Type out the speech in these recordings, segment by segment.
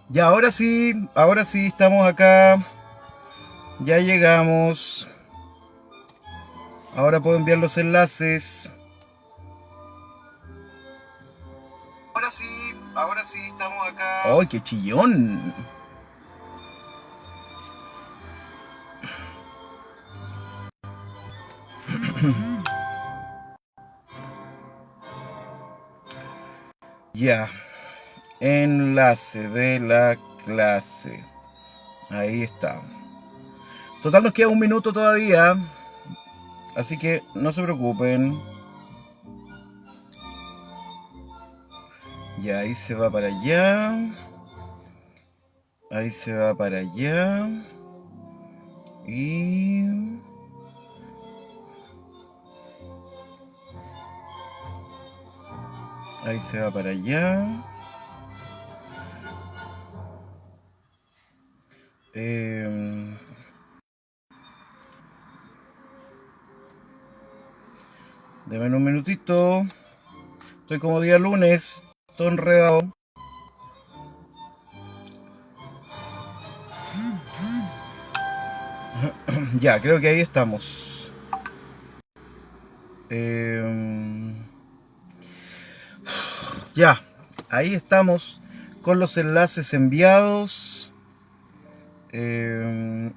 Ya, ahora sí, estamos acá. Ya llegamos. Ahora puedo enviar los enlaces. Ahora sí, estamos acá. ¡Ay, qué chillón! Ya, enlace de la clase. Ahí está. Total, nos queda un minuto todavía. Así que no se preocupen. Ya, ahí se va para allá. Ahí se va para allá. Y... ahí se va para allá. Eh, Deme un minutito. Estoy como día lunes, todo enredado. Ya, creo que ahí estamos. Eh, ya, ahí estamos con los enlaces enviados. Eh,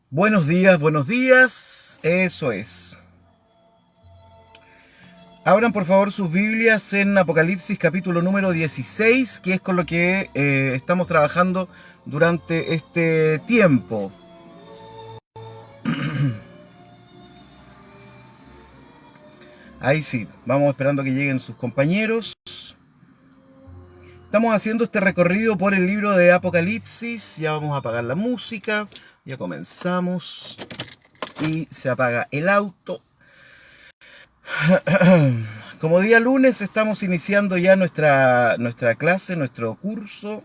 buenos días, buenos días. Eso es. Abran por favor sus Biblias en Apocalipsis capítulo número 16, que es con lo que estamos trabajando durante este tiempo. Ahí sí, vamos esperando que lleguen sus compañeros. Estamos haciendo este recorrido por el libro de Apocalipsis. Ya vamos a apagar la música. Ya comenzamos. Y se apaga el auto. Como día lunes estamos iniciando ya nuestra clase, nuestro curso.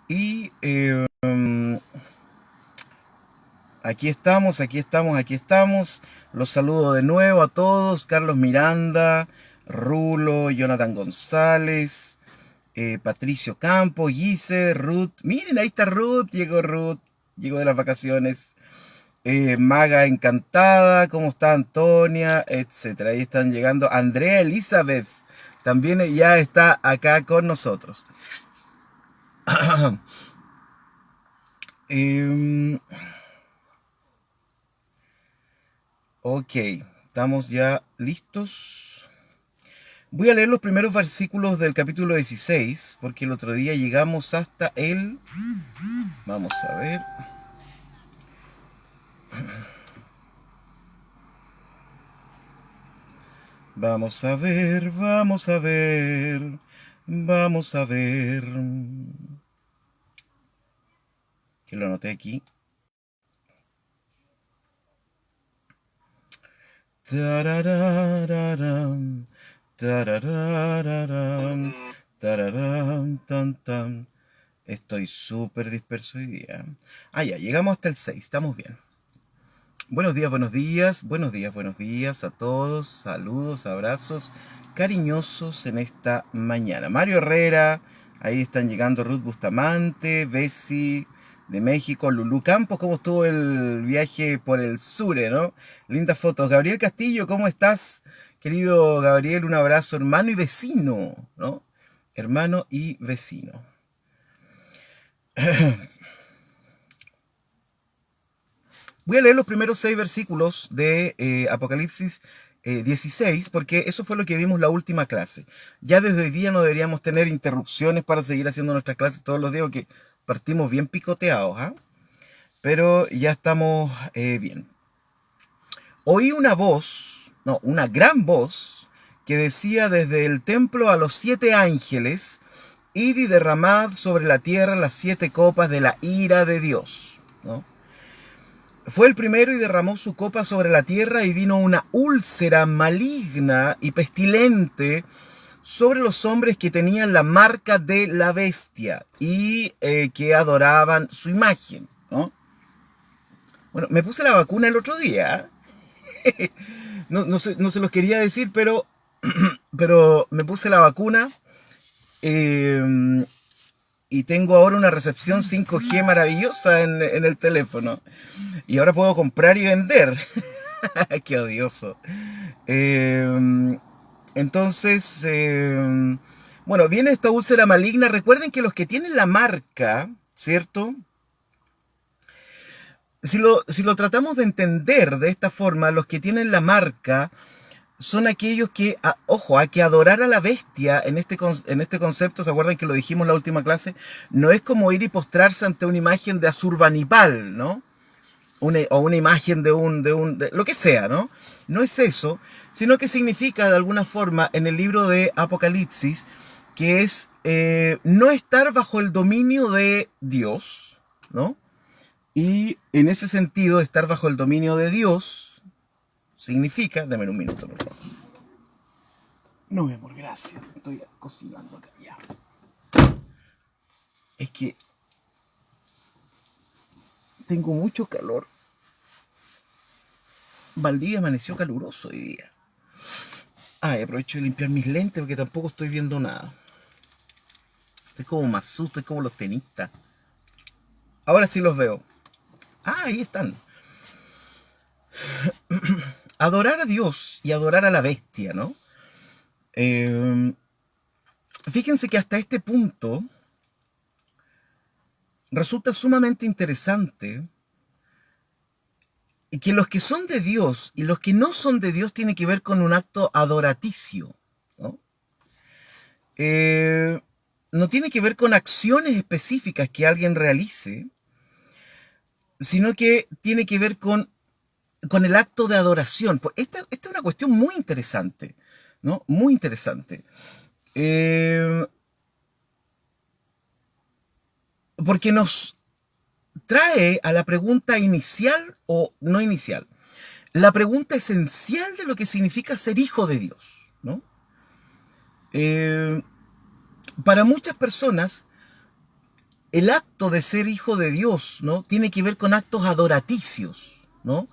Y aquí estamos, aquí estamos, aquí estamos. Los saludo de nuevo a todos. Carlos Miranda, Rulo, Jonathan González, Patricio Campos, Gise, Ruth. Miren, ahí está Ruth. Llegó de las vacaciones. Maga Encantada, ¿cómo está Antonia? Etcétera. Ahí están llegando. Andrea Elizabeth también ya está acá con nosotros. Em, ok, estamos ya listos. Voy a leer los primeros versículos del capítulo 16, porque el otro día llegamos hasta el... Vamos a ver. Vamos a ver, vamos a ver, vamos a ver. Que lo anoté aquí. Tararararam, tararararam, tararam, tan, tan. Estoy súper disperso hoy día. Ah, ya, llegamos hasta el 6, estamos bien. Buenos días, buenos días, buenos días, buenos días a todos. Saludos, abrazos cariñosos en esta mañana. Mario Herrera, ahí están llegando Ruth Bustamante, Bessie de México, Lulú Campos, ¿cómo estuvo el viaje por el sur, no? Lindas fotos. Gabriel Castillo, ¿cómo estás? Querido Gabriel, un abrazo, hermano y vecino, ¿no? Hermano y vecino. Voy a leer los primeros 6 versículos de Apocalipsis 16, porque eso fue lo que vimos la última clase. Ya desde hoy día no deberíamos tener interrupciones para seguir haciendo nuestras clases todos los días, porque partimos bien picoteados, ¿ah? Pero ya estamos bien. Oí una voz, no, una gran voz, que decía desde el templo a los 7 ángeles: id y derramad sobre la tierra las 7 copas de la ira de Dios, ¿no? Fue el primero y derramó su copa sobre la tierra, y vino una úlcera maligna y pestilente sobre los hombres que tenían la marca de la bestia y que adoraban su imagen, ¿no? Bueno, me puse la vacuna el otro día. No, no se los quería decir, pero me puse la vacuna eh, y tengo ahora una recepción 5G maravillosa en el teléfono. Y ahora puedo comprar y vender. Qué odioso. Eh, entonces, bueno, viene esta úlcera maligna. Recuerden que los que tienen la marca, ¿cierto? Si lo tratamos de entender de esta forma, los que tienen la marca son aquellos que, ojo, hay que adorar a la bestia en este concepto. ¿Se acuerdan que lo dijimos en la última clase? No es como ir y postrarse ante una imagen de Asurbanipal, ¿no? O una imagen de lo que sea, ¿no? No es eso, sino que significa de alguna forma en el libro de Apocalipsis que es no estar bajo el dominio de Dios, ¿no? Y en ese sentido, estar bajo el dominio de Dios significa, dame un minuto, por favor. No, mi amor, gracias. Estoy cocinando acá ya. Es que tengo mucho calor. Valdivia amaneció caluroso hoy día. Ay, aprovecho de limpiar mis lentes porque tampoco estoy viendo nada. Estoy como Mazú, estoy como los tenistas. Ahora sí los veo. Ah, ahí están. Adorar a Dios y adorar a la bestia, ¿no? Fíjense que hasta este punto resulta sumamente interesante que los que son de Dios y los que no son de Dios tienen que ver con un acto adoraticio, ¿no? No tiene que ver con acciones específicas que alguien realice, sino que tiene que ver con el acto de adoración. Esta es una cuestión muy interesante, ¿no? Muy interesante. Porque nos trae a la pregunta inicial o no inicial, la pregunta esencial de lo que significa ser hijo de Dios, ¿no? Para muchas personas, el acto de ser hijo de Dios, ¿no? Tiene que ver con actos adoraticios, ¿no?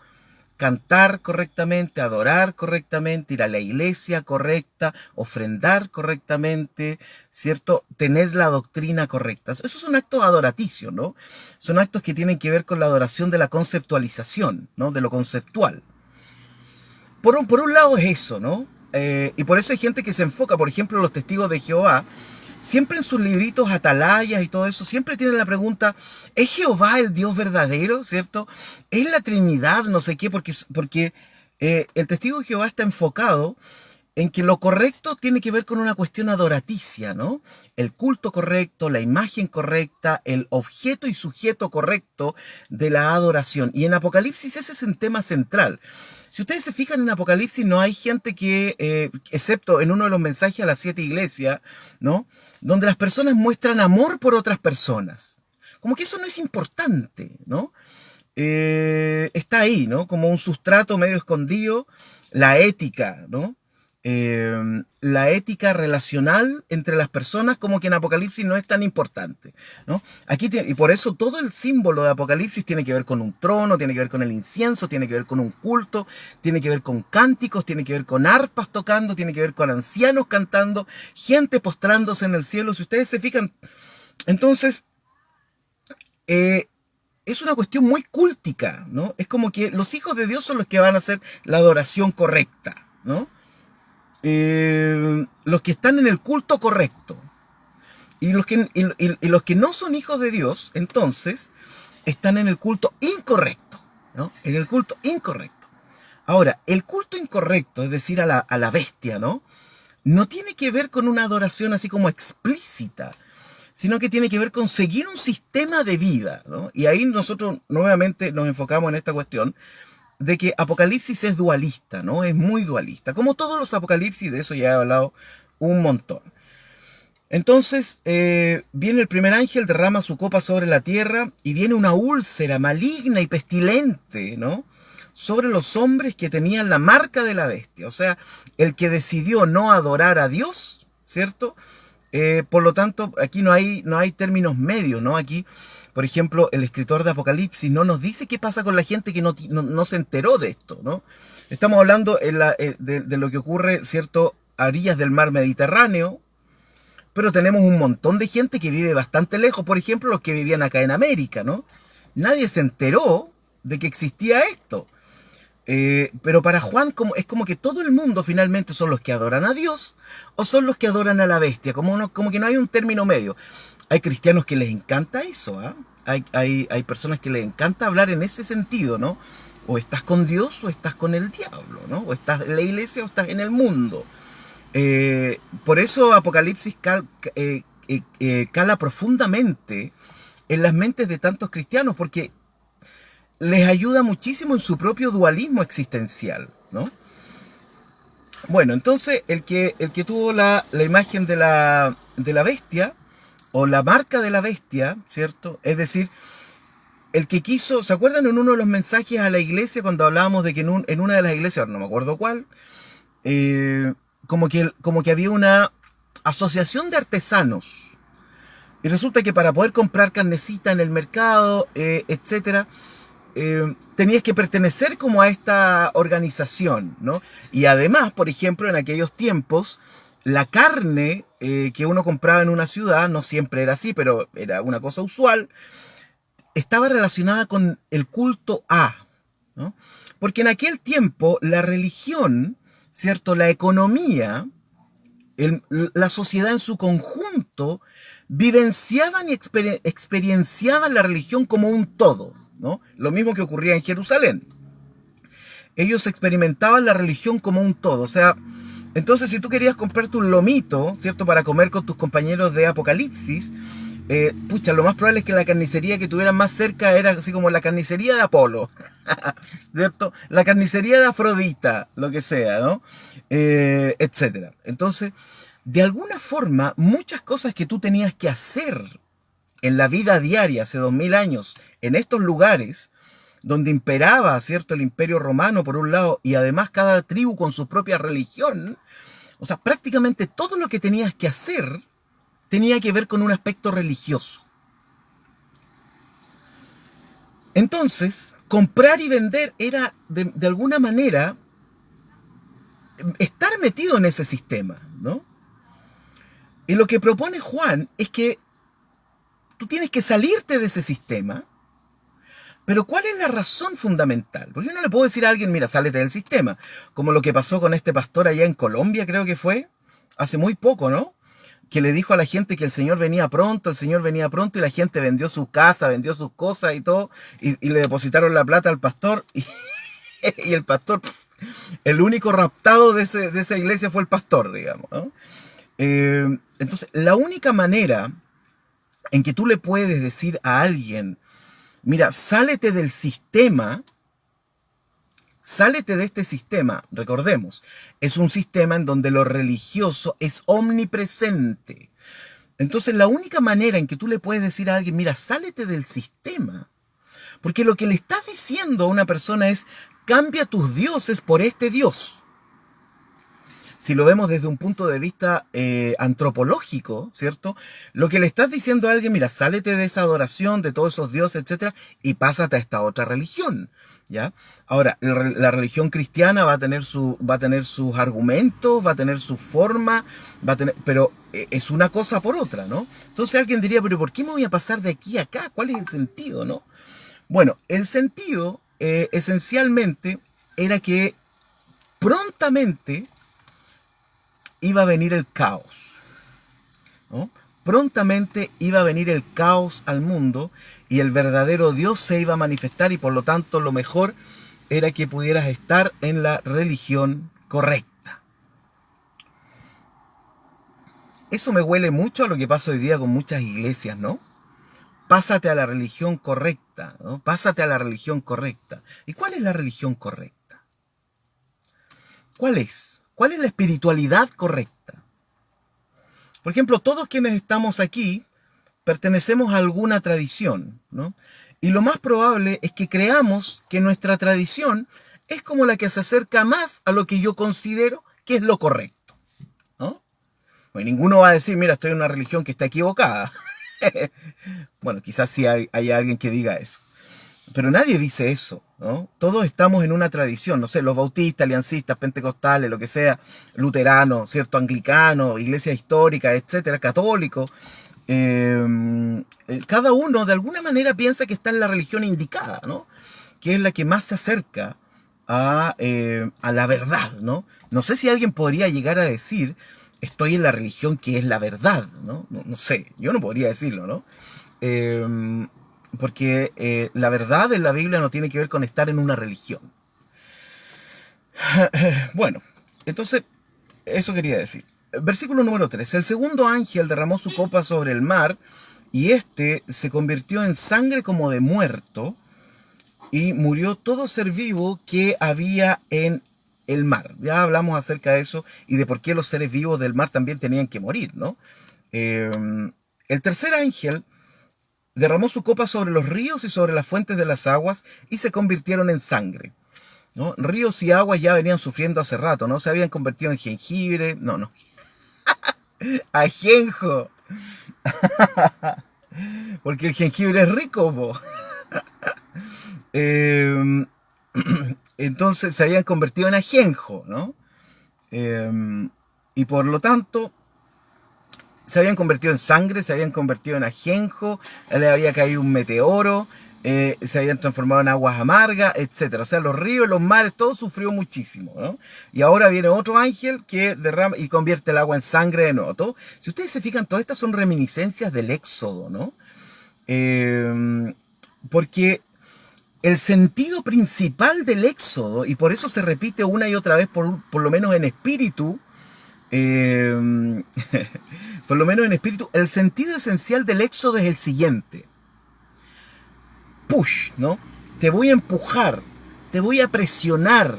Cantar correctamente, adorar correctamente, ir a la iglesia correcta, ofrendar correctamente, ¿cierto? Tener la doctrina correcta. Esos son actos adoraticios, ¿no? Son actos que tienen que ver con la adoración de la conceptualización, ¿no? De lo conceptual. Por un lado es eso, ¿no? Y por eso hay gente que se enfoca, por ejemplo, los testigos de Jehová, siempre en sus libritos atalayas y todo eso, siempre tienen la pregunta, ¿es Jehová el Dios verdadero? ¿Cierto? ¿Es la Trinidad? No sé qué, porque el testigo de Jehová está enfocado en que lo correcto tiene que ver con una cuestión adoraticia, ¿no? El culto correcto, la imagen correcta, el objeto y sujeto correcto de la adoración. Y en Apocalipsis ese es el tema central. Si ustedes se fijan en Apocalipsis, no hay gente que, excepto en uno de los mensajes a las 7 iglesias, ¿no? Donde las personas muestran amor por otras personas. Como que eso no es importante, ¿no? Está ahí, ¿no? Como un sustrato medio escondido, la ética, ¿no? La ética relacional entre las personas como que en Apocalipsis no es tan importante, ¿no? Y por eso todo el símbolo de Apocalipsis tiene que ver con un trono, tiene que ver con el incienso, tiene que ver con un culto, tiene que ver con cánticos, tiene que ver con arpas tocando, tiene que ver con ancianos cantando, gente postrándose en el cielo. Si ustedes se fijan, entonces es una cuestión muy cúltica, ¿no? Es como que los hijos de Dios son los que van a hacer la adoración correcta, ¿no? Los que están en el culto correcto. Y los que no son hijos de Dios, entonces, están en el culto incorrecto, ¿no? En el culto incorrecto. Ahora, el culto incorrecto, es decir, a la bestia, ¿no? No tiene que ver con una adoración así como explícita, sino que tiene que ver con seguir un sistema de vida, ¿no? Y ahí nosotros nuevamente nos enfocamos en esta cuestión de que Apocalipsis es dualista, ¿no? Es muy dualista. Como todos los Apocalipsis, de eso ya he hablado un montón. Entonces, viene el primer ángel, derrama su copa sobre la tierra y viene una úlcera maligna y pestilente, ¿no? Sobre los hombres que tenían la marca de la bestia. O sea, el que decidió no adorar a Dios, ¿cierto? Por lo tanto, aquí no hay términos medios, ¿no? Aquí, por ejemplo, el escritor de Apocalipsis no nos dice qué pasa con la gente que no se enteró de esto, ¿no? Estamos hablando de lo que ocurre, ¿cierto?, a orillas del mar Mediterráneo, pero tenemos un montón de gente que vive bastante lejos, por ejemplo, los que vivían acá en América, ¿no? Nadie se enteró de que existía esto. Pero para Juan es como que todo el mundo finalmente son los que adoran a Dios o son los que adoran a la bestia, como que no hay un término medio. Hay cristianos que les encanta eso, ¿ah? Hay personas que les encanta hablar en ese sentido, ¿no? O estás con Dios o estás con el diablo, ¿no? O estás en la iglesia o estás en el mundo. Por eso Apocalipsis cala profundamente en las mentes de tantos cristianos, porque les ayuda muchísimo en su propio dualismo existencial, ¿no? Bueno, entonces el que tuvo la imagen de la bestia, o la marca de la bestia, ¿cierto? Es decir, el que quiso, ¿se acuerdan en uno de los mensajes a la iglesia cuando hablábamos de que en una de las iglesias, no me acuerdo cuál, como que había una asociación de artesanos? Y resulta que para poder comprar carnecita en el mercado, etcétera, tenías que pertenecer como a esta organización, ¿no? Y además, por ejemplo, en aquellos tiempos, la carne que uno compraba en una ciudad, no siempre era así, pero era una cosa usual, estaba relacionada con el culto a, ¿no? Porque en aquel tiempo la religión, ¿cierto?, la economía, la sociedad en su conjunto, vivenciaban y experienciaban la religión como un todo, ¿no? Lo mismo que ocurría en Jerusalén. Ellos experimentaban la religión como un todo. O sea, entonces si tú querías comprarte un lomito, ¿cierto?, para comer con tus compañeros de Apocalipsis, pucha, lo más probable es que la carnicería que tuvieran más cerca era así como la carnicería de Apolo, ¿cierto? La carnicería de Afrodita, lo que sea, ¿no? Etcétera. Entonces, de alguna forma, muchas cosas que tú tenías que hacer en la vida diaria hace 2000 años, en estos lugares, donde imperaba, ¿cierto?, el imperio romano por un lado, y además cada tribu con su propia religión, o sea, prácticamente todo lo que tenías que hacer tenía que ver con un aspecto religioso. Entonces, comprar y vender era, de alguna manera, estar metido en ese sistema, ¿no? Y lo que propone Juan es que tú tienes que salirte de ese sistema. Pero ¿cuál es la razón fundamental? Porque yo no le puedo decir a alguien, mira, sálete del sistema. Como lo que pasó con este pastor allá en Colombia, creo que fue, hace muy poco, ¿no? Que le dijo a la gente que el Señor venía pronto, y la gente vendió su casa, vendió sus cosas y todo, y le depositaron la plata al pastor, y el pastor, el único raptado de esa iglesia fue el pastor, digamos, ¿no? Entonces, la única manera en que tú le puedes decir a alguien, mira, sálete del sistema, sálete de este sistema, recordemos, es un sistema en donde lo religioso es omnipresente. Entonces la única manera en que tú le puedes decir a alguien, mira, sálete del sistema, porque lo que le estás diciendo a una persona es, cambia tus dioses por este Dios. Si lo vemos desde un punto de vista antropológico, ¿cierto? Lo que le estás diciendo a alguien, mira, sálete de esa adoración, de todos esos dioses, etcétera, y pásate a esta otra religión, ¿ya? Ahora, la religión cristiana va a tener sus argumentos, va a tener su forma, pero es una cosa por otra, ¿no? Entonces alguien diría, pero ¿por qué me voy a pasar de aquí a acá? ¿Cuál es el sentido, no? Bueno, el sentido esencialmente era que prontamente iba a venir el caos, ¿no? Prontamente iba a venir el caos al mundo y el verdadero Dios se iba a manifestar, y por lo tanto lo mejor era que pudieras estar en la religión correcta. Eso me huele mucho a lo que pasa hoy día con muchas iglesias, ¿no? Pásate a la religión correcta, ¿no? Pásate a la religión correcta. ¿Y cuál es la religión correcta? ¿Cuál es? ¿Cuál es la espiritualidad correcta? Por ejemplo, todos quienes estamos aquí pertenecemos a alguna tradición, ¿no? Y lo más probable es que creamos que nuestra tradición es como la que se acerca más a lo que yo considero que es lo correcto, ¿no? Pues ninguno va a decir, mira, estoy en una religión que está equivocada. Bueno, quizás sí hay alguien que diga eso. Pero nadie dice eso, ¿no? Todos estamos en una tradición, no sé, los bautistas, aliancistas, pentecostales, lo que sea, luteranos, ¿cierto? Anglicanos, iglesia histórica, etcétera, católicos. Cada uno de alguna manera piensa que está en la religión indicada, ¿no? Que es la que más se acerca a la verdad, ¿no? No sé si alguien podría llegar a decir, estoy en la religión que es la verdad, ¿no? No, no sé, yo no podría decirlo, ¿no? Eh, Porque la verdad en la Biblia no tiene que ver con estar en una religión. Bueno, entonces, eso quería decir. Versículo número 3. El segundo ángel derramó su copa sobre el mar y éste se convirtió en sangre como de muerto y murió todo ser vivo que había en el mar. Ya hablamos acerca de eso y de por qué los seres vivos del mar también tenían que morir, ¿no? Eh, el tercer ángel derramó su copa sobre los ríos y sobre las fuentes de las aguas y se convirtieron en sangre, ¿no? Ríos y aguas ya venían sufriendo hace rato, ¿no? Se habían convertido en jengibre, no, no, ajenjo, porque el jengibre es rico, po. Eh, entonces se habían convertido en ajenjo, ¿no? Eh, y por lo tanto se habían convertido en sangre, se habían convertido en ajenjo, le había caído un meteoro, se habían transformado en aguas amargas, etcétera. O sea, los ríos, los mares, todo sufrió muchísimo, ¿no? Y ahora viene otro ángel que derrama y convierte el agua en sangre de nuevo. Todo, si ustedes se fijan, todas estas son reminiscencias del Éxodo, ¿no? Eh, Porque el sentido principal del Éxodo, y por eso se repite una y otra vez, por lo menos en espíritu, eh, por lo menos en espíritu, el sentido esencial del éxodo es el siguiente. Push, ¿no? Te voy a empujar, te voy a presionar,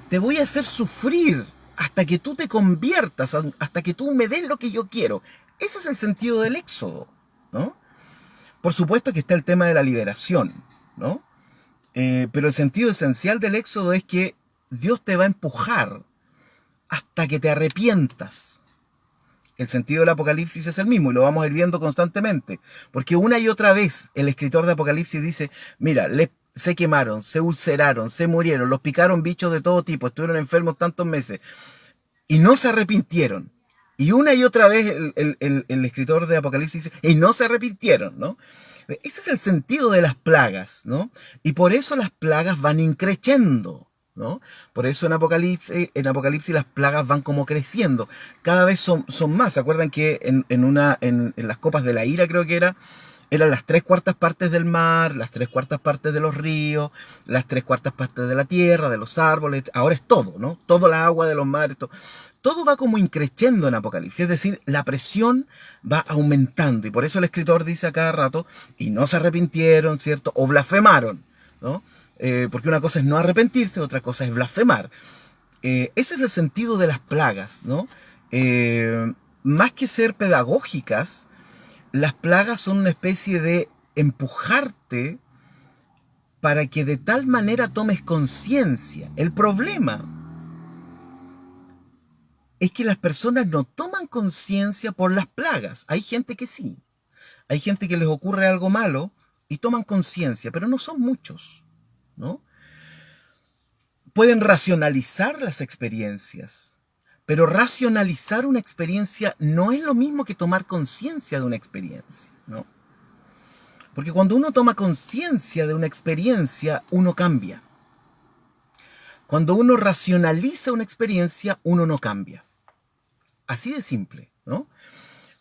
te voy a hacer sufrir hasta que tú te conviertas, hasta que tú me des lo que yo quiero. Ese es el sentido del éxodo, ¿no? Por supuesto que está el tema de la liberación, ¿no? Pero el sentido esencial del éxodo es que Dios te va a empujar hasta que te arrepientas. El sentido del Apocalipsis es el mismo y lo vamos a ir viendo constantemente. Porque una y otra vez el escritor de Apocalipsis dice, mira, se quemaron, se ulceraron, se murieron, los picaron bichos de todo tipo, estuvieron enfermos tantos meses y no se arrepintieron. Y una y otra vez el escritor de Apocalipsis dice, y no se arrepintieron, ¿no? Ese es el sentido de las plagas, ¿no? Y por eso las plagas van increciendo, ¿no? Por eso en Apocalipsis las plagas van como creciendo. Cada vez son más. ¿Se acuerdan que en las copas de la ira creo que eran las tres cuartas partes del mar, las tres cuartas partes de los ríos, las tres cuartas partes de la tierra, de los árboles? Ahora es todo, ¿no? Todo el agua de los mares, todo va como increciendo en Apocalipsis, es decir, la presión va aumentando y por eso el escritor dice a cada rato, y no se arrepintieron, ¿cierto? O blasfemaron, ¿no? Porque una cosa es no arrepentirse, otra cosa es blasfemar. Ese es el sentido de las plagas, ¿no? Más que ser pedagógicas, las plagas son una especie de empujarte para que de tal manera tomes conciencia. El problema es que las personas no toman conciencia por las plagas. Hay gente que sí. Hay gente que les ocurre algo malo y toman conciencia, pero no son muchos, ¿no? Pueden racionalizar las experiencias, pero racionalizar una experiencia no es lo mismo que tomar conciencia de una experiencia, ¿no? Porque cuando uno toma conciencia de una experiencia, uno cambia. Cuando uno racionaliza una experiencia, uno no cambia. Así de simple, ¿no?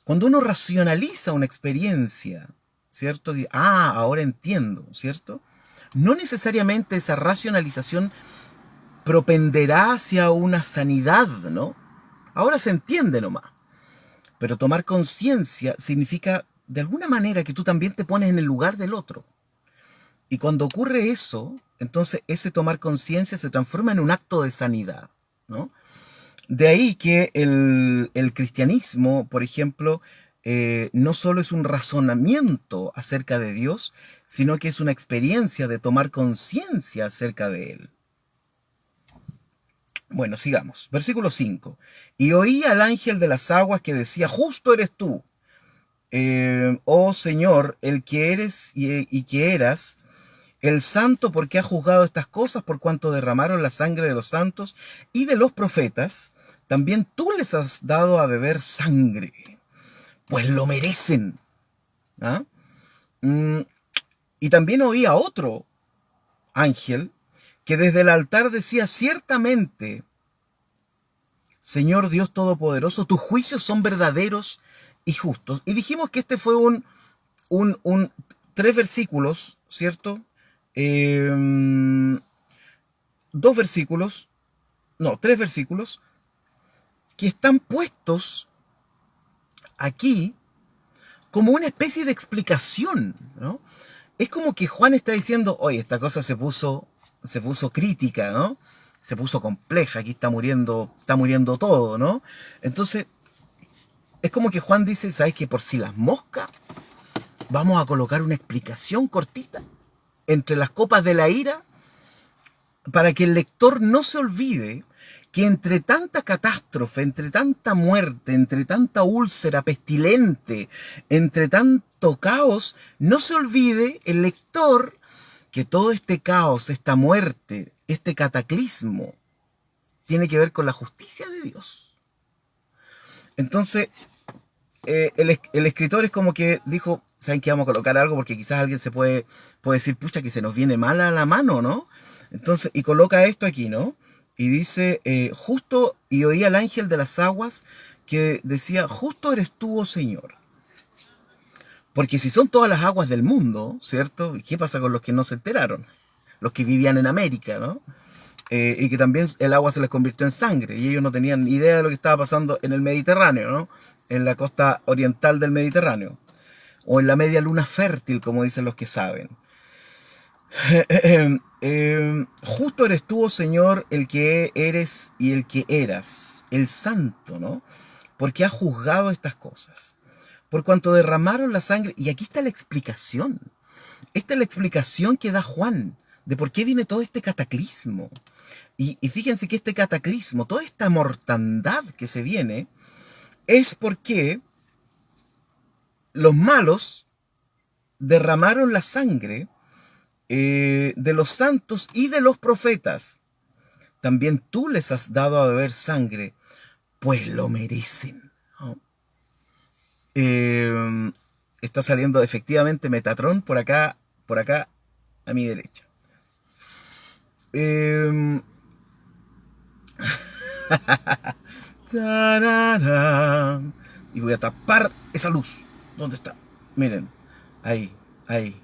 Cuando uno racionaliza una experiencia, ¿cierto? Ahora entiendo, ¿cierto? No necesariamente esa racionalización propenderá hacia una sanidad, ¿no? Ahora se entiende nomás. Pero tomar conciencia significa, de alguna manera, que tú también te pones en el lugar del otro. Y cuando ocurre eso, entonces ese tomar conciencia se transforma en un acto de sanidad, ¿no? De ahí que el cristianismo, por ejemplo, no solo es un razonamiento acerca de Dios, sino que es una experiencia de tomar conciencia acerca de Él. Bueno, sigamos. Versículo 5. Y oí al ángel de las aguas que decía, justo eres tú, oh Señor, el que eres y que eras, el santo porque ha juzgado estas cosas por cuanto derramaron la sangre de los santos y de los profetas, también tú les has dado a beber sangre, pues lo merecen. ¿Ah? Mm, y también oí a otro ángel que desde el altar decía, ciertamente, Señor Dios Todopoderoso, tus juicios son verdaderos y justos. Y dijimos que este fue un tres versículos, ¿cierto? Eh, dos versículos, no, tres versículos, que están puestos aquí como una especie de explicación, ¿no? Es como que Juan está diciendo, oye, esta cosa se puso crítica, ¿no? Se puso compleja, aquí está muriendo todo, ¿no? Entonces, es como que Juan dice, ¿sabes qué? Por si las moscas, vamos a colocar una explicación cortita entre las copas de la ira para que el lector no se olvide que entre tanta catástrofe, entre tanta muerte, entre tanta úlcera pestilente, entre tanto caos, no se olvide el lector que todo este caos, esta muerte, este cataclismo, tiene que ver con la justicia de Dios. Entonces, el escritor es como que dijo, ¿saben qué? Vamos a colocar algo porque quizás alguien puede decir, pucha, que se nos viene mal a la mano, ¿no? Entonces, y coloca esto aquí, ¿no? Y dice, justo, y oí al ángel de las aguas que decía, justo eres tú, oh Señor. Porque si son todas las aguas del mundo, ¿cierto? ¿Y qué pasa con los que no se enteraron? Los que vivían en América, ¿no? Y que también el agua se les convirtió en sangre y ellos no tenían idea de lo que estaba pasando en el Mediterráneo, ¿no? En la costa oriental del Mediterráneo, o en la media luna fértil, como dicen los que saben. Justo eres tú, oh Señor, el que eres y el que eras, el santo, ¿no? Porque has juzgado estas cosas. Por cuanto derramaron la sangre, y aquí está la explicación. Esta es la explicación que da Juan de por qué viene todo este cataclismo. Y fíjense que este cataclismo, toda esta mortandad que se viene, es porque los malos derramaron la sangre de los santos y de los profetas. También tú les has dado a beber sangre, pues lo merecen, ¿no? Eh, Está saliendo efectivamente Metatron por acá a mi derecha. Eh, tararán, y voy a tapar esa luz. ¿Dónde está? Miren, ahí, ahí.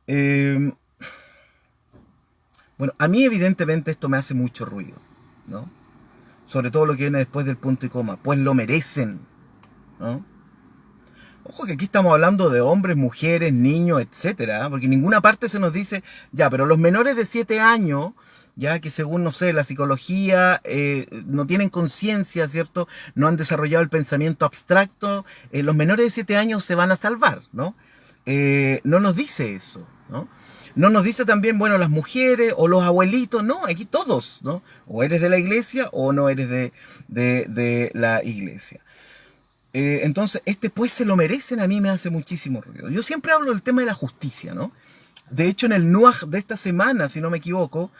Eh, bueno, a mí evidentemente esto me hace mucho ruido, ¿no? Sobre todo lo que viene después del punto y coma. Pues lo merecen, ¿no? Ojo que aquí estamos hablando de hombres, mujeres, niños, etcétera, ¿eh? Porque en ninguna parte se nos dice, ya, pero los menores de 7 años, ya que según, no sé, la psicología, no tienen conciencia, ¿cierto? No han desarrollado el pensamiento abstracto, los menores de 7 años se van a salvar, ¿no? No nos dice eso, ¿no? No nos dice también, bueno, las mujeres o los abuelitos, no, aquí todos, ¿no? O eres de la iglesia o no eres de la iglesia. Entonces, este pues se lo merecen a mí me hace muchísimo ruido. Yo siempre hablo del tema de la justicia, ¿no? De hecho, en el NUAJ de esta semana, si no me equivoco,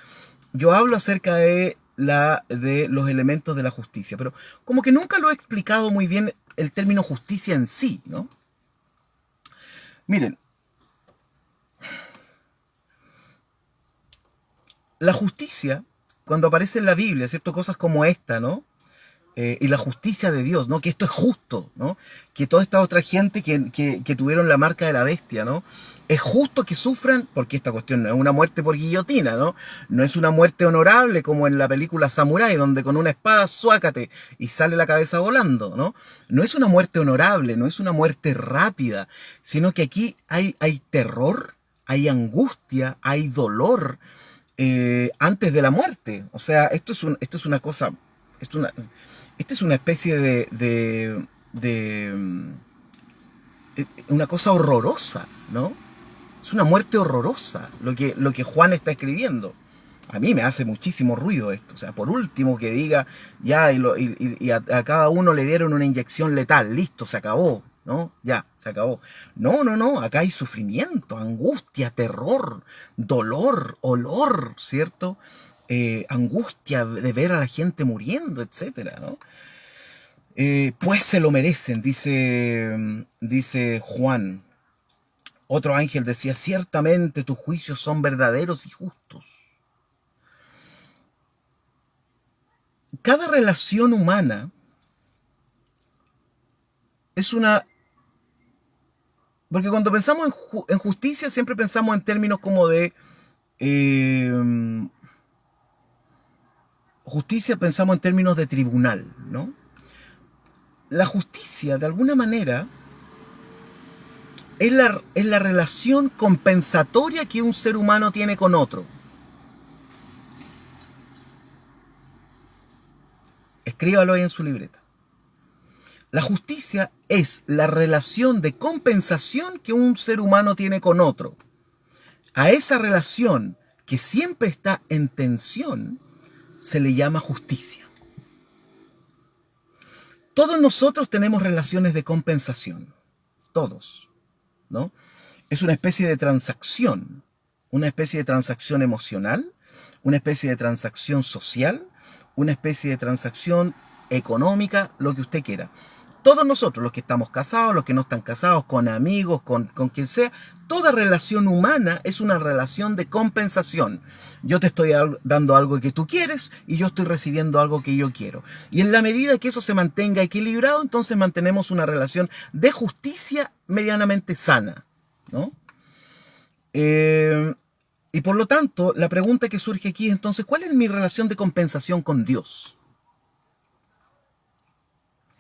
yo hablo acerca de los elementos de la justicia, pero como que nunca lo he explicado muy bien el término justicia en sí, ¿no? Miren, la justicia, cuando aparece en la Biblia, ¿cierto? Cosas como esta, ¿no? Y la justicia de Dios, ¿no? Que esto es justo, ¿no? Que toda esta otra gente que tuvieron la marca de la bestia, ¿no? Es justo que sufran, porque esta cuestión no es una muerte por guillotina, ¿no? No es una muerte honorable como en la película Samurai, donde con una espada suácate y sale la cabeza volando, ¿no? No es una muerte honorable, no es una muerte rápida, sino que aquí hay terror, hay angustia, hay dolor antes de la muerte. O sea, esto es una cosa, esto es una, esta es una especie una cosa horrorosa, ¿no? Es una muerte horrorosa lo que Juan está escribiendo. A mí me hace muchísimo ruido esto. O sea, por último que diga, ya, a cada uno le dieron una inyección letal, listo, se acabó, ¿no? Ya, se acabó. No, no, no, acá hay sufrimiento, angustia, terror, dolor, olor, ¿cierto? Angustia de ver a la gente muriendo, etcétera, ¿no? Pues se lo merecen, dice Juan. Otro ángel decía, ciertamente tus juicios son verdaderos y justos. Cada relación humana es una... Porque cuando pensamos en justicia siempre pensamos en términos como de... justicia pensamos en términos de tribunal, ¿no? La justicia, de alguna manera, es la relación compensatoria que un ser humano tiene con otro. Escríbalo ahí en su libreta. La justicia es la relación de compensación que un ser humano tiene con otro. A esa relación que siempre está en tensión se le llama justicia. Todos nosotros tenemos relaciones de compensación. Todos, ¿no? Es una especie de transacción. Una especie de transacción emocional, una especie de transacción social, una especie de transacción económica, lo que usted quiera. Todos nosotros, los que estamos casados, los que no están casados, con amigos, con quien sea, toda relación humana es una relación de compensación. Yo te estoy dando algo que tú quieres y yo estoy recibiendo algo que yo quiero. Y en la medida que eso se mantenga equilibrado, entonces mantenemos una relación de justicia medianamente sana, ¿no? Y por lo tanto, la pregunta que surge aquí es entonces, ¿cuál es mi relación de compensación con Dios?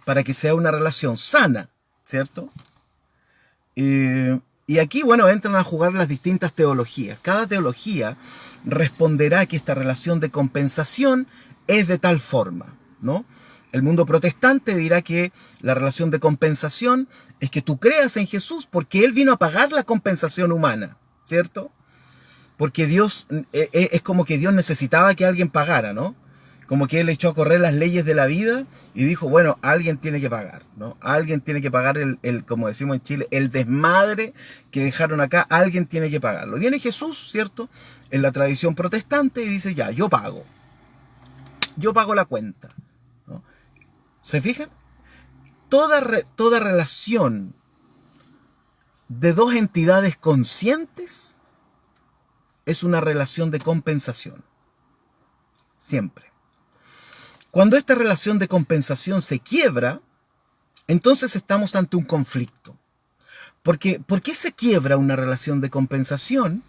Para que sea una relación sana, ¿cierto? Y aquí, bueno, entran a jugar las distintas teologías. Cada teología responderá que esta relación de compensación es de tal forma, ¿no? El mundo protestante dirá que la relación de compensación es que tú creas en Jesús porque Él vino a pagar la compensación humana, ¿cierto? Porque Dios, es como que Dios necesitaba que alguien pagara, ¿no? Como que Él echó a correr las leyes de la vida y dijo, bueno, alguien tiene que pagar, ¿no? Alguien tiene que pagar como decimos en Chile, el desmadre que dejaron acá, alguien tiene que pagarlo. Viene Jesús, ¿cierto? En la tradición protestante y dice, ya, yo pago la cuenta, ¿no? ¿Se fijan? Toda relación de dos entidades conscientes es una relación de compensación. Siempre. Cuando esta relación de compensación se quiebra, entonces estamos ante un conflicto. ¿Por qué se quiebra una relación de compensación?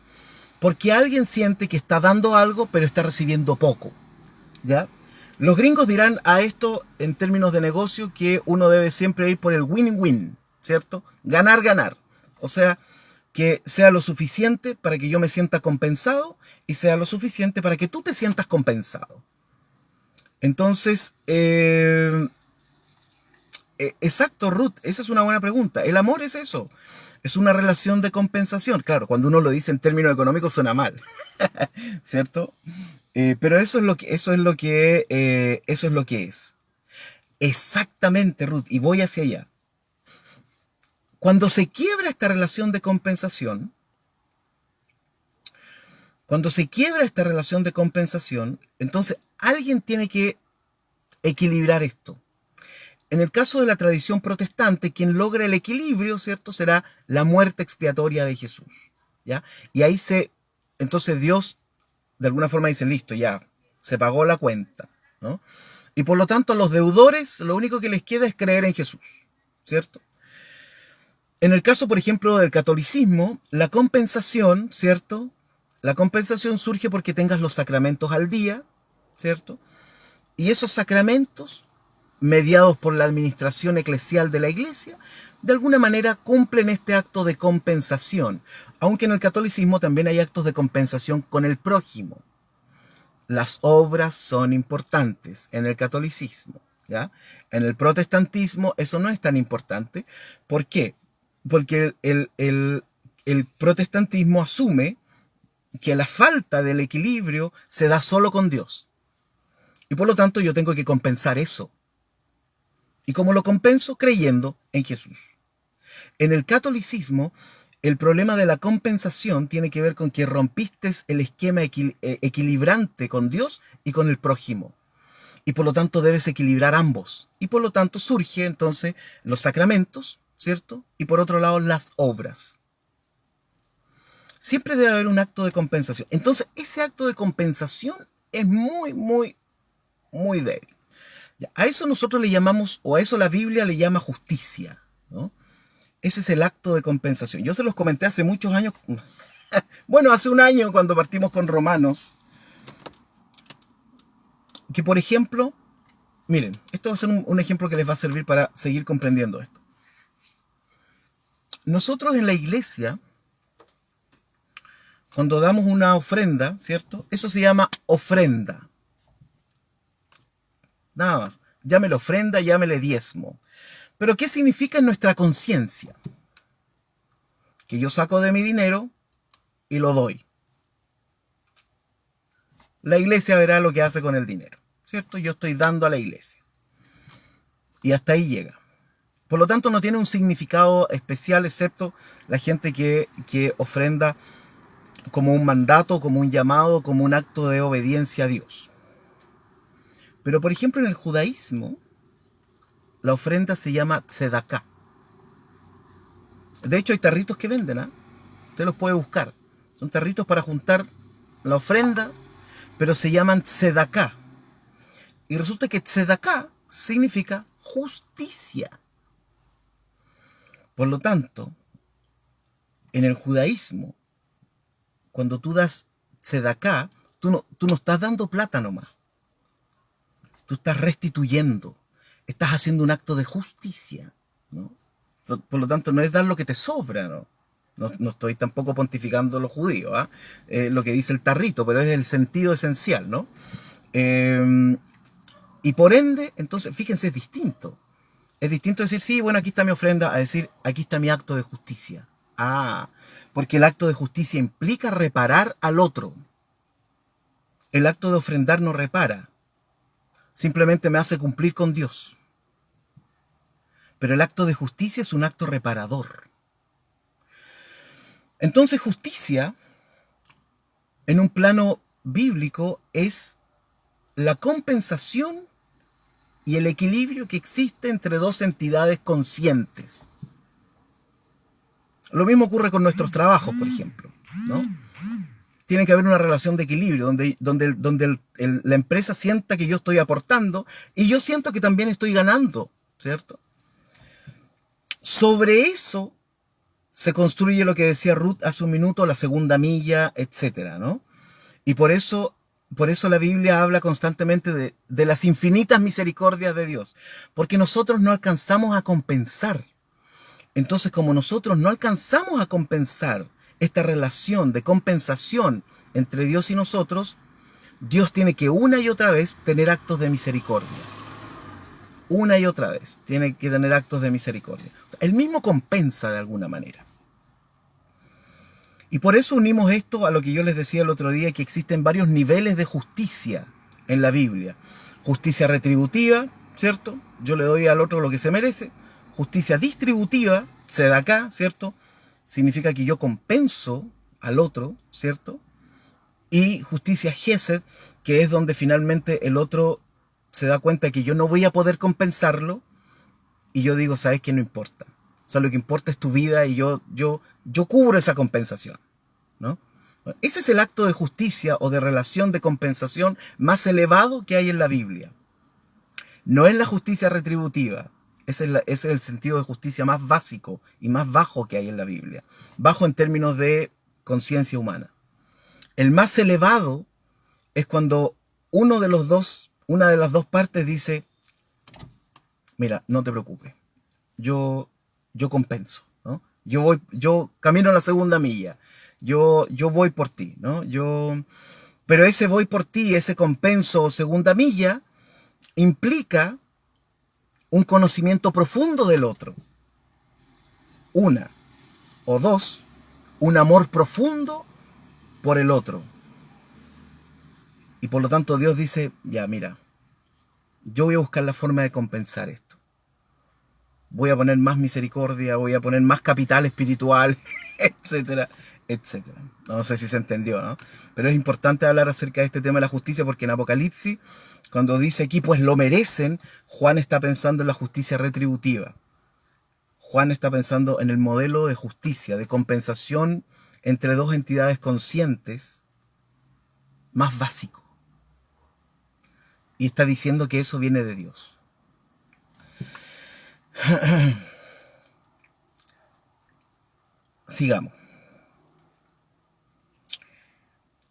Porque alguien siente que está dando algo, pero está recibiendo poco, ¿ya? Los gringos dirán a esto, en términos de negocio, que uno debe siempre ir por el win-win, ¿cierto? Ganar, ganar. O sea, que sea lo suficiente para que yo me sienta compensado y sea lo suficiente para que tú te sientas compensado. Entonces, exacto, Ruth, esa es una buena pregunta. El amor es eso, es una relación de compensación. Claro, cuando uno lo dice en términos económicos suena mal, ¿cierto? Pero eso es lo que es. Exactamente, Ruth, y voy hacia allá. Cuando se quiebra esta relación de compensación, entonces alguien tiene que equilibrar esto. En el caso de la tradición protestante, quien logra el equilibrio, ¿cierto?, será la muerte expiatoria de Jesús, ¿ya? Y ahí entonces Dios, de alguna forma dice, listo, ya, se pagó la cuenta, ¿no? Y por lo tanto a los deudores lo único que les queda es creer en Jesús, ¿cierto? En el caso, por ejemplo, del catolicismo, la compensación, ¿cierto? La compensación surge porque tengas los sacramentos al día, ¿cierto? Y esos sacramentos, mediados por la administración eclesial de la Iglesia, de alguna manera cumplen este acto de compensación, aunque en el catolicismo también hay actos de compensación con el prójimo. Las obras son importantes en el catolicismo, ¿ya? En el protestantismo eso no es tan importante. ¿Por qué? Porque el protestantismo asume que la falta del equilibrio se da solo con Dios. Y por lo tanto yo tengo que compensar eso. ¿Y cómo lo compenso? Creyendo en Jesús. En el catolicismo, el problema de la compensación tiene que ver con que rompiste el esquema equilibrante con Dios y con el prójimo. Y por lo tanto debes equilibrar ambos. Y por lo tanto surge entonces los sacramentos, ¿cierto? Y por otro lado las obras. Siempre debe haber un acto de compensación. Entonces ese acto de compensación es muy, muy, muy débil. A eso nosotros le llamamos, o a eso la Biblia le llama justicia, ¿no? Ese es el acto de compensación. Yo se los comenté hace muchos años, bueno, hace un año cuando partimos con Romanos, que por ejemplo, miren, esto va a ser un ejemplo que les va a servir para seguir comprendiendo esto. Nosotros en la iglesia, cuando damos una ofrenda, ¿cierto? Eso se llama ofrenda. Nada más. Llámele ofrenda, llámele diezmo. Pero ¿qué significa en nuestra conciencia? Que yo saco de mi dinero y lo doy. La iglesia verá lo que hace con el dinero, ¿cierto? Yo estoy dando a la iglesia. Y hasta ahí llega. Por lo tanto, no tiene un significado especial, excepto la gente que ofrenda como un mandato, como un llamado, como un acto de obediencia a Dios. Pero, por ejemplo, en el judaísmo, la ofrenda se llama tzedaká. De hecho, hay tarritos que venden, ¿eh? Usted los puede buscar. Son tarritos para juntar la ofrenda, pero se llaman tzedaká. Y resulta que tzedaká significa justicia. Por lo tanto, en el judaísmo, cuando tú das tzedaká, tú no estás dando plata nomás. Tú estás restituyendo. Estás haciendo un acto de justicia, ¿no? Por lo tanto, no es dar lo que te sobra, ¿no? No estoy tampoco pontificando a los judíos, lo que dice el tarrito, pero es el sentido esencial, ¿no? Y por ende, entonces, fíjense, es distinto. Es distinto decir, sí, bueno, aquí está mi ofrenda, a decir, aquí está mi acto de justicia. Porque el acto de justicia implica reparar al otro. El acto de ofrendar no repara. Simplemente me hace cumplir con Dios. Pero el acto de justicia es un acto reparador. Entonces, justicia, en un plano bíblico, es la compensación y el equilibrio que existe entre dos entidades conscientes. Lo mismo ocurre con nuestros trabajos, por ejemplo, ¿no? Tiene que haber una relación de equilibrio, donde la empresa sienta que yo estoy aportando y yo siento que también estoy ganando, ¿cierto? Sobre eso se construye lo que decía Ruth hace un minuto, la segunda milla, etcétera, ¿no? Y por eso la Biblia habla constantemente de las infinitas misericordias de Dios, porque nosotros no alcanzamos a compensar. Entonces, como nosotros no alcanzamos a compensar esta relación de compensación entre Dios y nosotros, Dios tiene que una y otra vez tener actos de misericordia. Una y otra vez tiene que tener actos de misericordia. Él mismo compensa de alguna manera. Y por eso unimos esto a lo que yo les decía el otro día, que existen varios niveles de justicia en la Biblia. Justicia retributiva, ¿cierto? Yo le doy al otro lo que se merece. Justicia distributiva, tzedaká, ¿cierto? Significa que yo compenso al otro, ¿cierto? Y justicia gesed, que es donde finalmente el otro se da cuenta que yo no voy a poder compensarlo y yo digo, ¿sabes qué? No importa. O sea, lo que importa es tu vida y yo cubro esa compensación, ¿no? Ese es el acto de justicia o de relación de compensación más elevado que hay en la Biblia. No es la justicia retributiva. Ese es el sentido de justicia más básico y más bajo que hay en la Biblia. Bajo en términos de conciencia humana. El más elevado es cuando una de las dos partes dice, mira, no te preocupes, yo compenso, ¿no? Yo camino la segunda milla, yo voy por ti, ¿no? Pero ese voy por ti, ese compenso o segunda milla, implica un conocimiento profundo del otro. Una, o dos, un amor profundo por el otro. Y por lo tanto Dios dice, ya mira, yo voy a buscar la forma de compensar esto. Voy a poner más misericordia, voy a poner más capital espiritual, etcétera, etcétera. No sé si se entendió, ¿no? Pero es importante hablar acerca de este tema de la justicia porque en Apocalipsis, cuando dice aquí, pues lo merecen, Juan está pensando en la justicia retributiva. Juan está pensando en el modelo de justicia, de compensación entre dos entidades conscientes más básico. Y está diciendo que eso viene de Dios. Sigamos.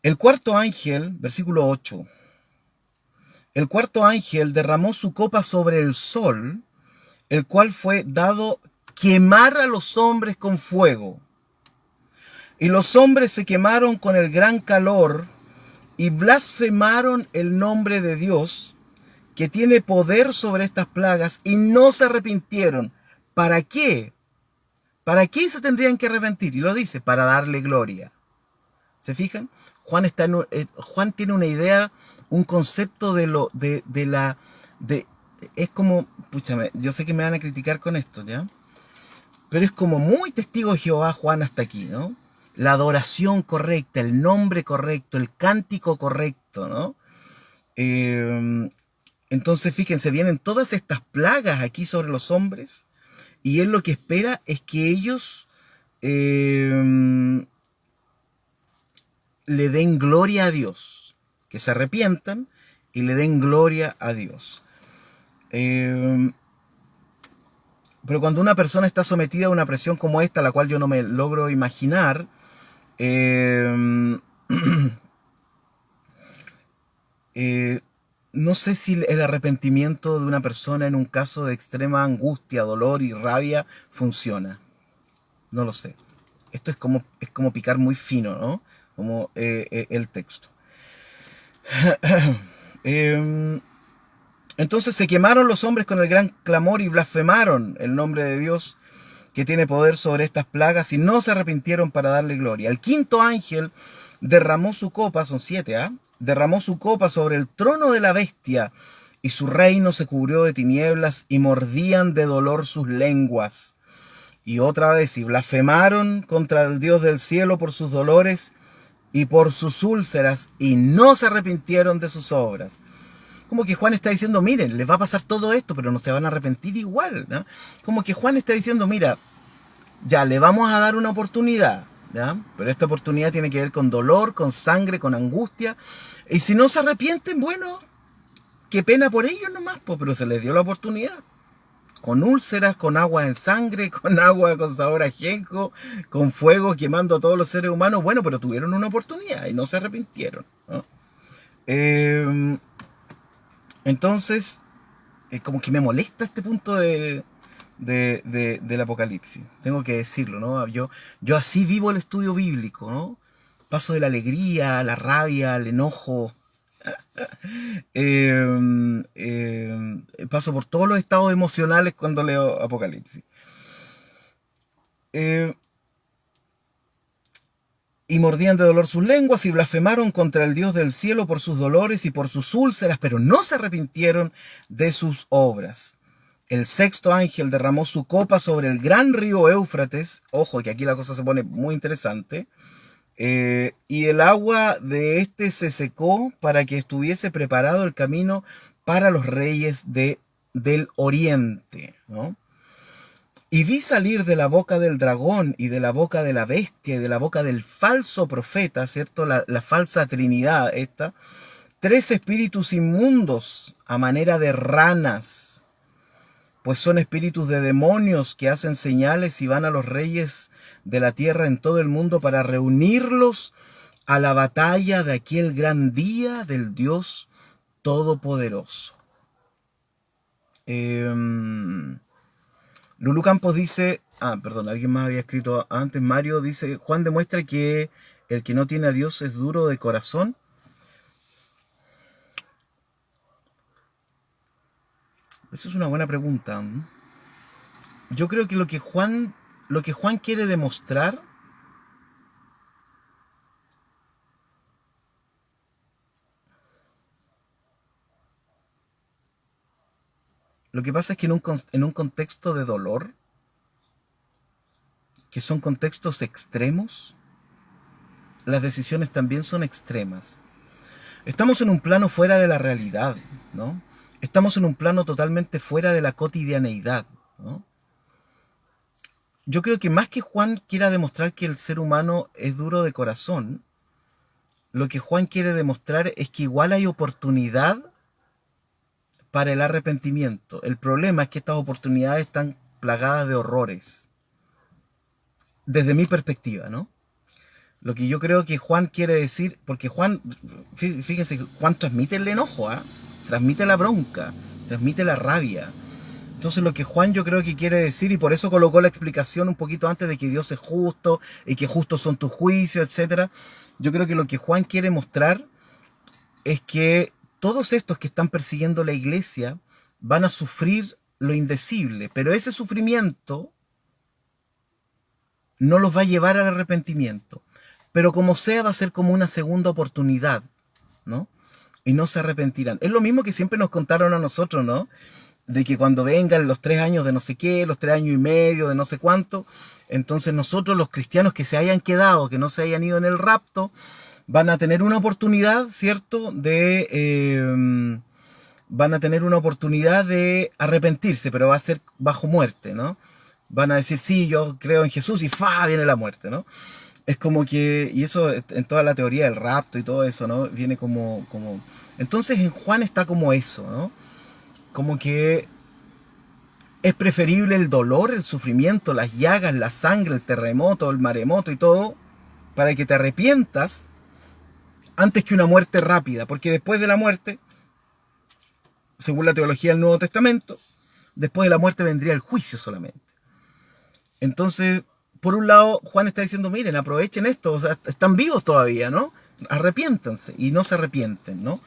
El cuarto ángel, versículo 8. El cuarto ángel derramó su copa sobre el sol, el cual fue dado quemar a los hombres con fuego. Y los hombres se quemaron con el gran calor y blasfemaron el nombre de Dios, que tiene poder sobre estas plagas, y no se arrepintieron. ¿Para qué? ¿Para qué se tendrían que arrepentir? Y lo dice, para darle gloria. ¿Se fijan? Juan tiene una idea, un concepto es como, púchame, yo sé que me van a criticar con esto, ¿ya? Pero es como muy testigo de Jehová Juan hasta aquí, ¿no? La adoración correcta, el nombre correcto, el cántico correcto, ¿no? Entonces, fíjense, vienen todas estas plagas aquí sobre los hombres y él lo que espera es que ellos le den gloria a Dios, que se arrepientan y le den gloria a Dios. Pero cuando una persona está sometida a una presión como esta, la cual yo no me logro imaginar, no sé si el arrepentimiento de una persona en un caso de extrema angustia, dolor y rabia funciona. No lo sé. Esto es como picar muy fino, ¿no? Como el texto. Entonces se quemaron los hombres con el gran clamor y blasfemaron el nombre de Dios, que tiene poder sobre estas plagas, y no se arrepintieron para darle gloria. El quinto ángel derramó su copa, son 7, ¿ah? Derramó su copa sobre el trono de la bestia, y su reino se cubrió de tinieblas, y mordían de dolor sus lenguas. Y otra vez, y blasfemaron contra el Dios del cielo por sus dolores y por sus úlceras, y no se arrepintieron de sus obras. Como que Juan está diciendo, miren, les va a pasar todo esto, pero no se van a arrepentir igual, ¿no? Como que Juan está diciendo, mira, ya le vamos a dar una oportunidad, ¿ya? Pero esta oportunidad tiene que ver con dolor, con sangre, con angustia. Y si no se arrepienten, bueno, qué pena por ellos nomás, pues, pero se les dio la oportunidad. Con úlceras, con agua en sangre, con agua con sabor a ajenjo, con fuego quemando a todos los seres humanos. Bueno, pero tuvieron una oportunidad y no se arrepintieron, ¿no? Entonces, como que me molesta este punto del Apocalipsis. Tengo que decirlo, ¿no? Yo así vivo el estudio bíblico, ¿no? Paso de la alegría, la rabia, el enojo. Paso por todos los estados emocionales cuando leo Apocalipsis. Y mordían de dolor sus lenguas y blasfemaron contra el Dios del cielo por sus dolores y por sus úlceras, pero no se arrepintieron de sus obras. El sexto ángel derramó su copa sobre el gran río Éufrates. Ojo, que aquí la cosa se pone muy interesante. Y el agua de este se secó para que estuviese preparado el camino para los reyes del oriente, ¿no? Y vi salir de la boca del dragón y de la boca de la bestia y de la boca del falso profeta, ¿cierto? La falsa trinidad esta, 3 espíritus inmundos a manera de ranas, pues son espíritus de demonios que hacen señales y van a los reyes de la tierra en todo el mundo para reunirlos a la batalla de aquel gran día del Dios Todopoderoso. Lulu Campos dice, perdón, alguien más había escrito antes, Mario dice, Juan demuestra que el que no tiene a Dios es duro de corazón. Esa es una buena pregunta. Yo creo que lo que Juan quiere demostrar Lo que pasa es que en un contexto de dolor, que son contextos extremos, las decisiones también son extremas. Estamos en un plano fuera de la realidad, ¿no? Estamos en un plano totalmente fuera de la cotidianeidad, ¿no? Yo creo que más que Juan quiera demostrar que el ser humano es duro de corazón, lo que Juan quiere demostrar es que igual hay oportunidad para el arrepentimiento. El problema es que estas oportunidades están plagadas de horrores, desde mi perspectiva, ¿no? Lo que yo creo que Juan quiere decir, porque Juan, fíjense, Juan transmite el enojo, ¿eh? Transmite la bronca, transmite la rabia. Entonces lo que Juan yo creo que quiere decir, y por eso colocó la explicación un poquito antes de que Dios es justo y que justos son tus juicios, etcétera. Yo creo que lo que Juan quiere mostrar es que todos estos que están persiguiendo la iglesia van a sufrir lo indecible, pero ese sufrimiento no los va a llevar al arrepentimiento. Pero como sea, va a ser como una segunda oportunidad, ¿no? Y no se arrepentirán. Es lo mismo que siempre nos contaron a nosotros, ¿no? De que cuando vengan los 3 años de no sé qué, los 3 años y medio de no sé cuánto, entonces nosotros los cristianos que se hayan quedado, que no se hayan ido en el rapto, van a tener una oportunidad, ¿cierto? Van a tener una oportunidad de arrepentirse, pero va a ser bajo muerte, ¿no? Van a decir, sí, yo creo en Jesús y ¡fa! Viene la muerte, ¿no? Es como que, y eso en toda la teoría del rapto y todo eso, ¿no? Viene como... Entonces en Juan está como eso, ¿no? Como que es preferible el dolor, el sufrimiento, las llagas, la sangre, el terremoto, el maremoto y todo, para que te arrepientas antes que una muerte rápida, porque después de la muerte, según la teología del Nuevo Testamento, después de la muerte vendría el juicio solamente. Entonces, por un lado, Juan está diciendo, miren, aprovechen esto, o sea, están vivos todavía, ¿no? Arrepiéntanse, y no se arrepienten, ¿no?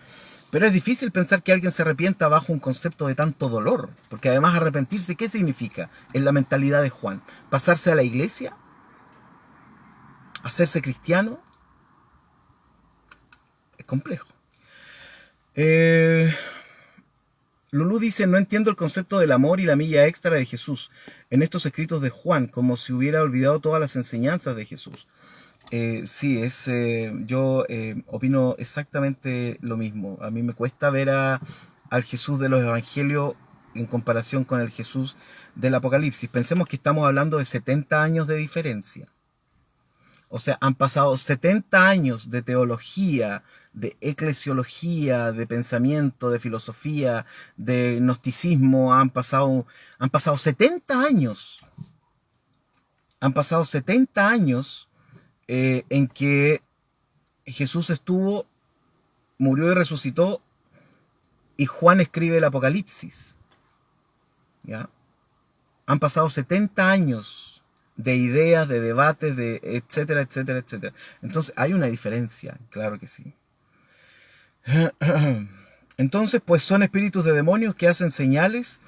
Pero es difícil pensar que alguien se arrepienta bajo un concepto de tanto dolor, porque además arrepentirse, ¿qué significa? En la mentalidad de Juan, pasarse a la iglesia, hacerse cristiano, es complejo. Lulú dice, no entiendo el concepto del amor y la milla extra de Jesús en estos escritos de Juan, como si hubiera olvidado todas las enseñanzas de Jesús. Sí, yo opino exactamente lo mismo. A mí me cuesta ver al Jesús de los Evangelios en comparación con el Jesús del Apocalipsis. Pensemos que estamos hablando de 70 años de diferencia. O sea, han pasado 70 años de teología, de eclesiología, de pensamiento, de filosofía, de gnosticismo. Han pasado 70 años. Han pasado 70 años en que Jesús estuvo, murió y resucitó, y Juan escribe el Apocalipsis. ¿Ya? Han pasado 70 años de ideas, de debates, de etcétera, etcétera, etcétera. Entonces hay una diferencia, claro que sí. Entonces, pues son espíritus de demonios que hacen señales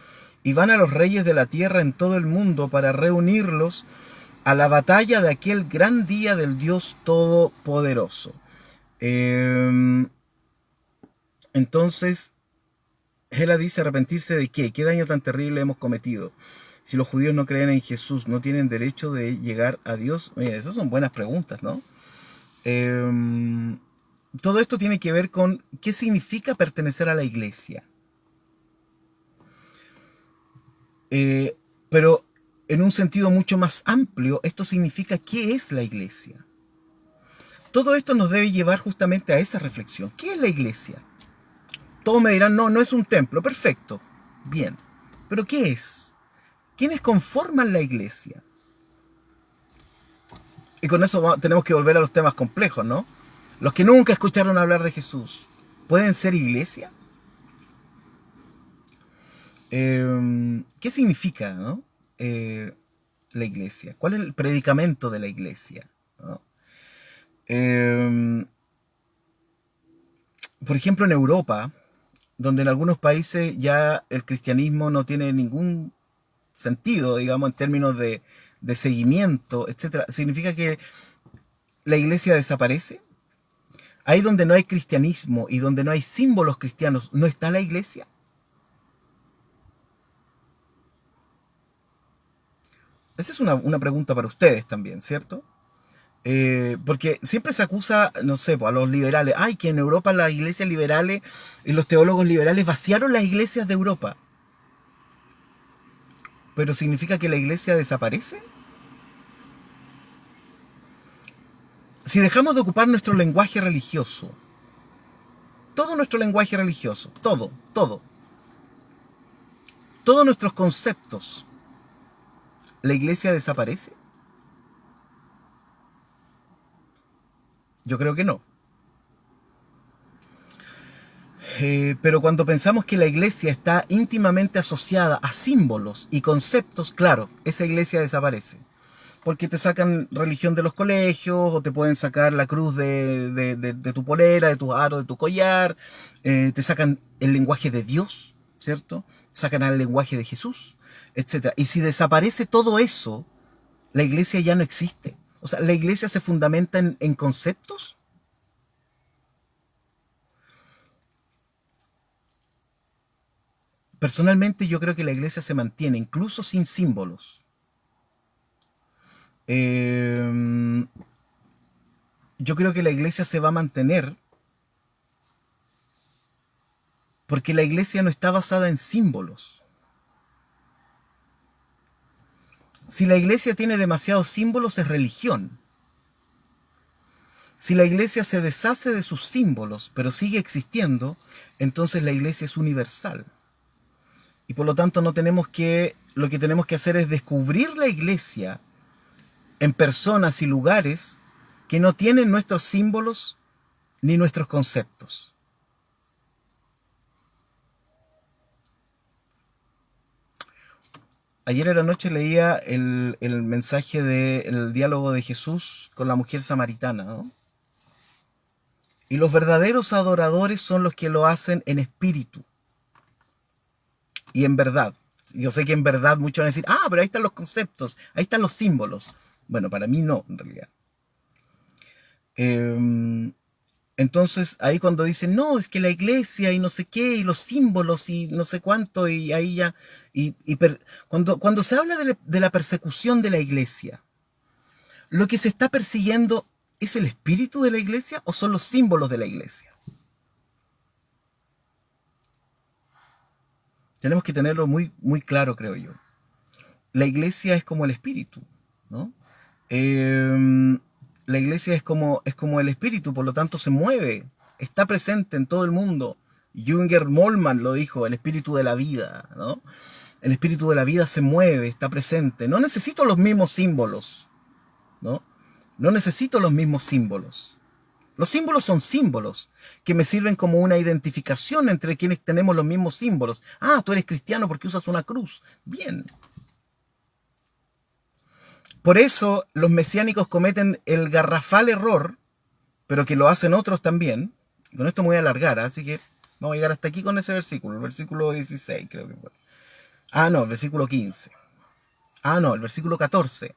y van a los reyes de la tierra en todo el mundo para reunirlos a la batalla de aquel gran día del Dios Todopoderoso. Entonces, Hela dice, ¿arrepentirse de qué? ¿Qué daño tan terrible hemos cometido? Si los judíos no creen en Jesús, ¿no tienen derecho de llegar a Dios? Mira, esas son buenas preguntas, ¿no? Todo esto tiene que ver con qué significa pertenecer a la iglesia. Pero en un sentido mucho más amplio, esto significa qué es la iglesia. Todo esto nos debe llevar justamente a esa reflexión. ¿Qué es la iglesia? Todos me dirán, no, no es un templo. Perfecto. Bien. ¿Pero qué es? ¿Quiénes conforman la iglesia? Y con eso tenemos que volver a los temas complejos, ¿no? Los que nunca escucharon hablar de Jesús, ¿pueden ser iglesia? ¿Qué significa, ¿no? La iglesia? ¿Cuál es el predicamento de la iglesia? ¿No? Por ejemplo, en Europa, donde en algunos países ya el cristianismo no tiene ningún sentido, digamos, en términos de seguimiento, etcétera, ¿significa que la iglesia desaparece? Ahí donde no hay cristianismo y donde no hay símbolos cristianos, ¿no está la iglesia? Esa es una pregunta para ustedes también, ¿cierto? Porque siempre se acusa, no sé, pues, a los liberales, ay, que en Europa las iglesias liberales y los teólogos liberales vaciaron las iglesias de Europa. ¿Pero significa que la iglesia desaparece? Si dejamos de ocupar nuestro lenguaje religioso, todo nuestro lenguaje religioso, todos nuestros conceptos, ¿la iglesia desaparece? Yo creo que no. Pero cuando pensamos que la iglesia está íntimamente asociada a símbolos y conceptos, claro, esa iglesia desaparece. Porque te sacan religión de los colegios, o te pueden sacar la cruz de tu polera, de tu aro, de tu collar, te sacan el lenguaje de Dios, ¿cierto? Sacan el lenguaje de Jesús, etcétera. Y si desaparece todo eso, la iglesia ya no existe. O sea, la iglesia se fundamenta en conceptos. Personalmente yo creo que la iglesia se mantiene incluso sin símbolos. Eh, yo creo que la iglesia se va a mantener porque la iglesia no está basada en símbolos. Si la iglesia tiene demasiados símbolos es religión. Si la iglesia se deshace de sus símbolos pero sigue existiendo, entonces la iglesia es universal. Y por lo tanto lo que tenemos que hacer es descubrir la iglesia en personas y lugares que no tienen nuestros símbolos ni nuestros conceptos. Ayer a la noche leía el mensaje del diálogo de Jesús con la mujer samaritana, ¿no? Y los verdaderos adoradores son los que lo hacen en espíritu y en verdad. Yo sé que en verdad muchos van a decir, ah, pero ahí están los conceptos, ahí están los símbolos. Bueno, para mí no, en realidad. Eh, entonces, ahí cuando dicen, no, es que la iglesia y no sé qué, y los símbolos y no sé cuánto, y ahí ya. Cuando se habla de la persecución de la iglesia, ¿lo que se está persiguiendo es el espíritu de la iglesia o son los símbolos de la iglesia? Tenemos que tenerlo muy, muy claro, creo yo. La iglesia es como el espíritu, ¿no? Eh, la iglesia es como el espíritu, por lo tanto se mueve, está presente en todo el mundo. Jünger Molman lo dijo, el espíritu de la vida, ¿no? El espíritu de la vida se mueve, está presente. No necesito los mismos símbolos, ¿no? No necesito los mismos símbolos. Los símbolos son símbolos que me sirven como una identificación entre quienes tenemos los mismos símbolos. Ah, tú eres cristiano porque usas una cruz. Bien. Por eso los mesiánicos cometen el garrafal error, pero que lo hacen otros también. Con esto me voy a alargar, así que vamos a llegar hasta aquí con ese versículo, el versículo 16 creo que fue. Ah, no, el versículo 15. Ah, no, el versículo 14.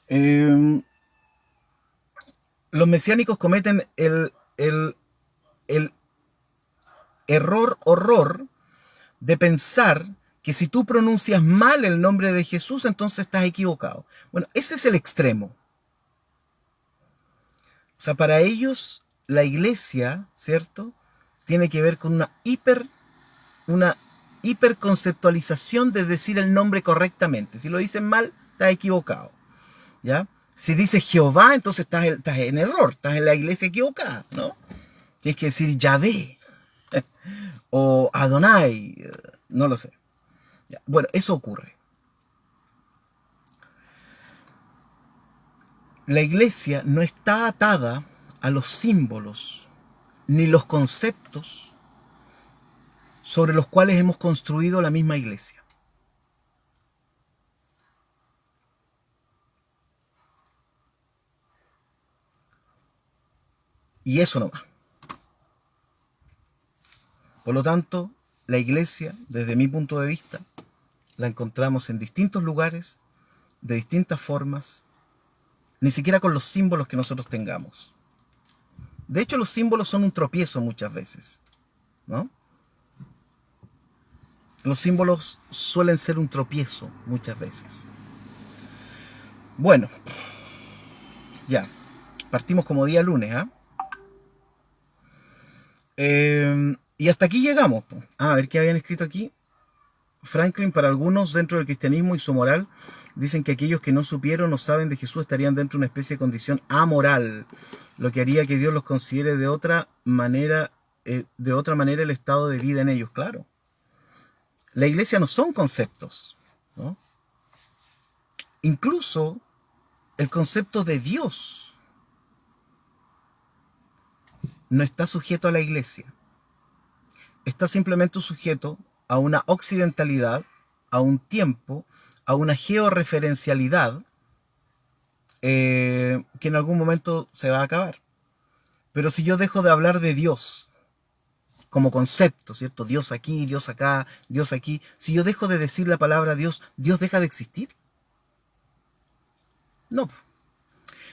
Eh, los mesiánicos cometen el error horror de pensar que si tú pronuncias mal el nombre de Jesús, entonces estás equivocado. Bueno, ese es el extremo. O sea, para ellos la iglesia, ¿cierto? Tiene que ver con una hiperconceptualización de decir el nombre correctamente. Si lo dicen mal, estás equivocado. ¿Ya? Si dices Jehová, entonces estás en error, estás en la iglesia equivocada, ¿no? Tienes que decir Yahvé o Adonai, no lo sé. ¿Ya? Bueno, eso ocurre. La iglesia no está atada a los símbolos ni los conceptos sobre los cuales hemos construido la misma iglesia. Y eso no va. Por lo tanto, la iglesia, desde mi punto de vista, la encontramos en distintos lugares, de distintas formas, ni siquiera con los símbolos que nosotros tengamos. De hecho, los símbolos son un tropiezo muchas veces, ¿no? Los símbolos suelen ser un tropiezo muchas veces. Bueno, ya. Partimos como día lunes, ¿ah? Y hasta aquí llegamos, po. A ver qué habían escrito aquí. Franklin, para algunos dentro del cristianismo y su moral, dicen que aquellos que no supieron o saben de Jesús estarían dentro de una especie de condición amoral, lo que haría que Dios los considere de otra manera el estado de vida en ellos, claro. La iglesia no son conceptos, ¿no? Incluso el concepto de Dios no está sujeto a la iglesia. Está simplemente sujeto a una occidentalidad, a un tiempo, a una georreferencialidad que en algún momento se va a acabar. Pero si yo dejo de hablar de Dios como concepto, ¿cierto? Dios aquí, Dios acá, Dios aquí. Si yo dejo de decir la palabra Dios, ¿Dios deja de existir? No.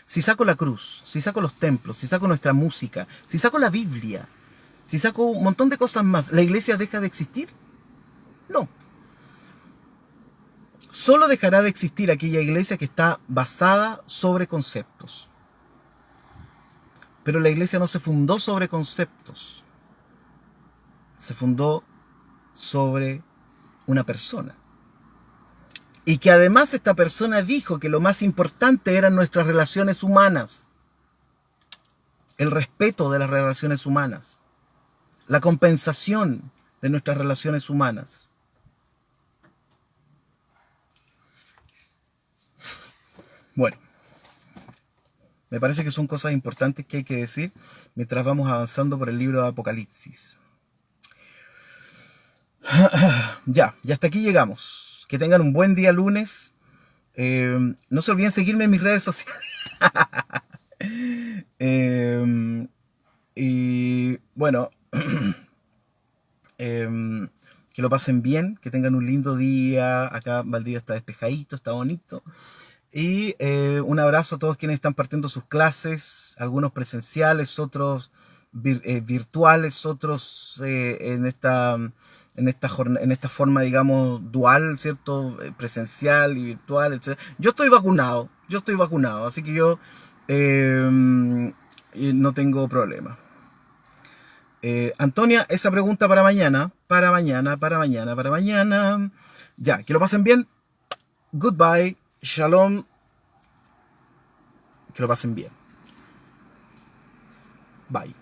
Si saco la cruz, si saco los templos, si saco nuestra música, si saco la Biblia, si saco un montón de cosas más, ¿la iglesia deja de existir? No. Solo dejará de existir aquella iglesia que está basada sobre conceptos. Pero la iglesia no se fundó sobre conceptos. Se fundó sobre una persona. Y que además esta persona dijo que lo más importante eran nuestras relaciones humanas. El respeto de las relaciones humanas. La compensación de nuestras relaciones humanas. Bueno, me parece que son cosas importantes que hay que decir mientras vamos avanzando por el libro de Apocalipsis. Ya hasta aquí llegamos. Que tengan un buen día lunes. No se olviden seguirme en mis redes sociales. Y bueno, que lo pasen bien, que tengan un lindo día. Acá Valdivia está despejadito, está bonito. Y un abrazo a todos quienes están partiendo sus clases, algunos presenciales, otros virtuales, otros en esta forma, digamos, dual, ¿cierto? Presencial y virtual, etc. Yo estoy vacunado, así que yo no tengo problema. Antonia, esa pregunta para mañana, para mañana, para mañana, para mañana. Ya, que lo pasen bien. Goodbye. Shalom. Que lo pasen bien. Bye.